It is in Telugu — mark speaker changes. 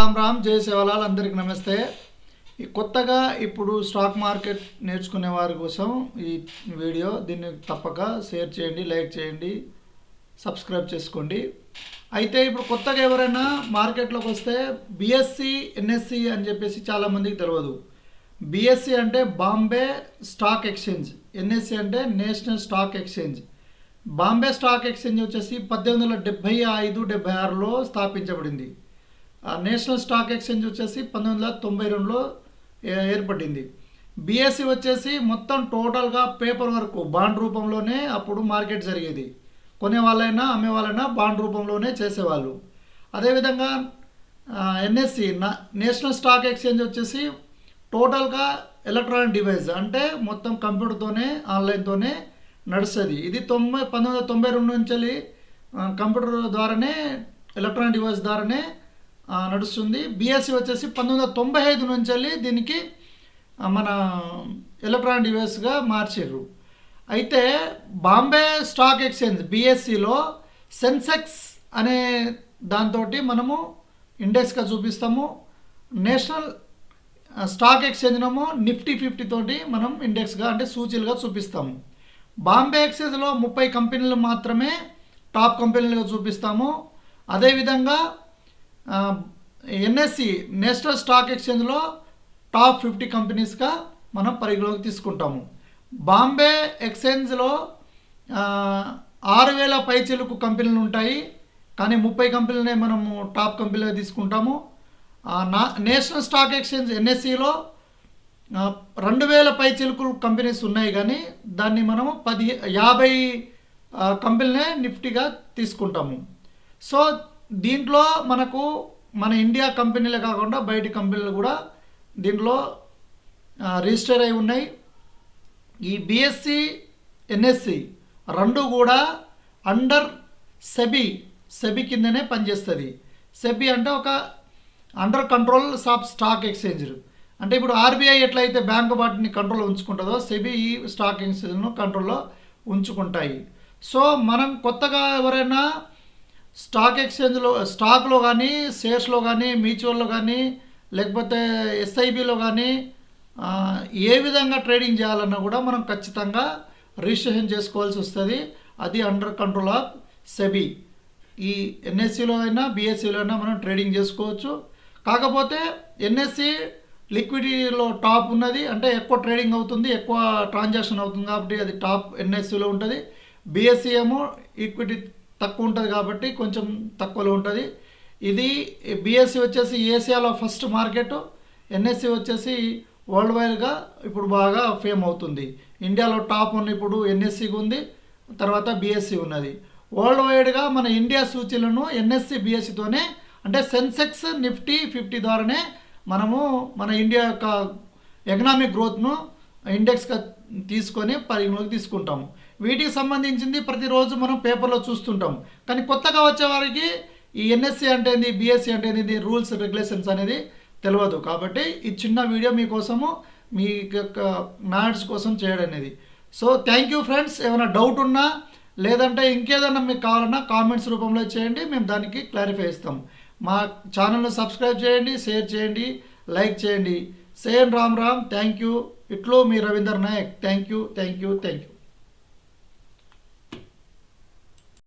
Speaker 1: రామ్ రామ్ జై శివలాల్ అందరికి నమస్తే। ఈ కొత్తగా ఇప్పుడు స్టాక్ మార్కెట్ నేర్చుకునే వారి కోసం ఈ వీడియో, దీన్ని తప్పక షేర్ చేయండి, లైక్ చేయండి, సబ్స్క్రైబ్ చేసుకోండి। అయితే ఇప్పుడు కొత్తగా ఎవరైనా మార్కెట్లోకి వస్తే బిఎస్సి ఎన్ఎస్సి అని చెప్పేసి చాలామందికి తెలియదు। బిఎస్సి అంటే బాంబే స్టాక్ ఎక్స్చేంజ్, ఎన్ఎస్సి అంటే national stock exchange. Bombay stock exchange వచ్చేసి 1875-76లో స్థాపించబడింది। నేషనల్ స్టాక్ ఎక్స్చేంజ్ వచ్చేసి 1992లో ఏర్పడింది। బిఎస్సి వచ్చేసి మొత్తం టోటల్గా పేపర్ వర్క్ బాండ్ రూపంలోనే అప్పుడు మార్కెట్ జరిగేది। కొనే వాళ్ళైనా అమ్మే వాళ్ళైనా బాండ్ రూపంలోనే చేసేవాళ్ళు। అదేవిధంగా ఎన్ఎస్సి నేషనల్ స్టాక్ ఎక్స్చేంజ్ వచ్చేసి టోటల్గా ఎలక్ట్రానిక్ డివైస్, అంటే మొత్తం కంప్యూటర్తోనే ఆన్లైన్తోనే నడుస్తుంది। ఇది 1992 నుంచి కంప్యూటర్ ద్వారానే ఎలక్ట్రానిక్ డివైస్ ద్వారానే నడుస్తుంది। బిఎస్సి వచ్చేసి 1995 నుంచి దీనికి మన ఎలక్ట్రానిక్ డివైస్గా మార్చారు। అయితే బాంబే స్టాక్ ఎక్స్చేంజ్ బిఎస్సిలో సెన్సెక్స్ అనే దాంతో మనము ఇండెక్స్గా చూపిస్తాము, నేషనల్ స్టాక్ ఎక్స్చేంజ్నేమో నిఫ్టీ 50 తోటి మనం ఇండెక్స్గా అంటే సూచీలుగా చూపిస్తాము। బాంబే ఎక్స్చేంజ్లో 30 కంపెనీలు మాత్రమే టాప్ కంపెనీలుగా చూపిస్తాము। అదేవిధంగా ఎన్ఎస్సి నేషనల్ స్టాక్ ఎక్స్చేంజ్లో టాప్ 50 కంపెనీస్గా మనం పరిగణలోకి తీసుకుంటాము। బాంబే ఎక్స్చేంజ్లో 6000 పైచిలుకు కంపెనీలు ఉంటాయి, కానీ 30 కంపెనీలనే మనము టాప్ కంపెనీలుగా తీసుకుంటాము। నేషనల్ స్టాక్ ఎక్స్చేంజ్ ఎన్ఎస్సిలో 2000 పైచిలుకు కంపెనీస్ ఉన్నాయి, కానీ దాన్ని మనము 50 కంపెనీలనే నిఫ్టీగా తీసుకుంటాము। సో దీంట్లో మనకు మన ఇండియా కంపెనీలే కాకుండా బయట కంపెనీలు కూడా దీంట్లో రిజిస్టర్ అయి ఉన్నాయి। ఈ బిఎస్సి ఎన్ఎస్సి రెండు కూడా అండర్ సెబీ కిందనే పనిచేస్తుంది। సెబీ అంటే ఒక under control of stock exchange, అంటే ఇప్పుడు ఆర్బీఐ ఎట్లయితే బ్యాంకు వాటిని కంట్రోల్లో ఉంచుకుంటుందో సెబీ ఈ స్టాక్ ఎక్స్చేంజ్ను కంట్రోల్లో ఉంచుకుంటాయి। సో మనం కొత్తగా ఎవరైనా స్టాక్ ఎక్స్చేంజ్లో స్టాక్లో కానీ షేర్స్లో కానీ మ్యూచువల్లో కానీ లేకపోతే ఎస్ఐబిలో కానీ ఏ విధంగా ట్రేడింగ్ చేయాలన్నా కూడా మనం ఖచ్చితంగా రిజిస్ట్రేషన్ చేసుకోవాల్సి వస్తుంది। అది అండర్ కంట్రోల్ ఆఫ్ సెబీ। ఈ ఎన్ఎస్సిలో అయినా బిఎస్సిలో అయినా మనం ట్రేడింగ్ చేసుకోవచ్చు। కాకపోతే ఎన్ఎస్సి లిక్విడిటీలో టాప్ ఉన్నది, అంటే ఎక్కువ ట్రేడింగ్ అవుతుంది, ఎక్కువ ట్రాన్సాక్షన్ అవుతుంది కాబట్టి అది టాప్ ఎన్ఎస్సిలో ఉంటుంది। బిఎస్సి ఏమో ఈక్విటీ తక్కువ ఉంటుంది కాబట్టి కొంచెం తక్కువలో ఉంటుంది। ఇది బిఎస్సి వచ్చేసి ఏషియాలో ఫస్ట్ మార్కెట్, ఎన్ఎస్సి వచ్చేసి వరల్డ్ వైడ్గా ఇప్పుడు బాగా ఫేమ్ అవుతుంది। ఇండియాలో టాప్ ఉన్న ఇప్పుడు ఎన్ఎస్సికి ఉంది, తర్వాత బిఎస్సి ఉన్నది। వరల్డ్ వైడ్గా మన ఇండియా సూచీలను ఎన్ఎస్సి బిఎస్సితోనే, అంటే సెన్సెక్స్ నిఫ్టీ 50 ద్వారానే మనము మన ఇండియా యొక్క ఎకనామిక్ గ్రోత్ను ఇండెక్స్గా తీసుకొని పరిగణలోకి తీసుకుంటాము। వీటికి సంబంధించింది ప్రతిరోజు మనం పేపర్లో చూస్తుంటాం, కానీ కొత్తగా వచ్చే వారికి ఈ ఎన్ఎస్సి అంటే ఏంది, బిఎస్సి అంటే ఏంది, రూల్స్ రెగ్యులేషన్స్ అనేది తెలియదు। కాబట్టి ఈ చిన్న వీడియో మీకోసము, మీ యొక్క నాలెడ్జ్ కోసం చేయడం అనేది। So thank you friends. ఏమైనా డౌట్ ఉన్నా లేదంటే ఇంకేదన్నా మీకు కావాలన్నా కామెంట్స్ రూపంలో చేయండి, మేము దానికి క్లారిఫై ఇస్తాం। మా ఛానల్ను సబ్స్క్రైబ్ చేయండి, షేర్ చేయండి, లైక్ చేయండి। Same Ram Ram, thank you. ఇట్లో మీ రవీందర్ నాయక్। Thank you.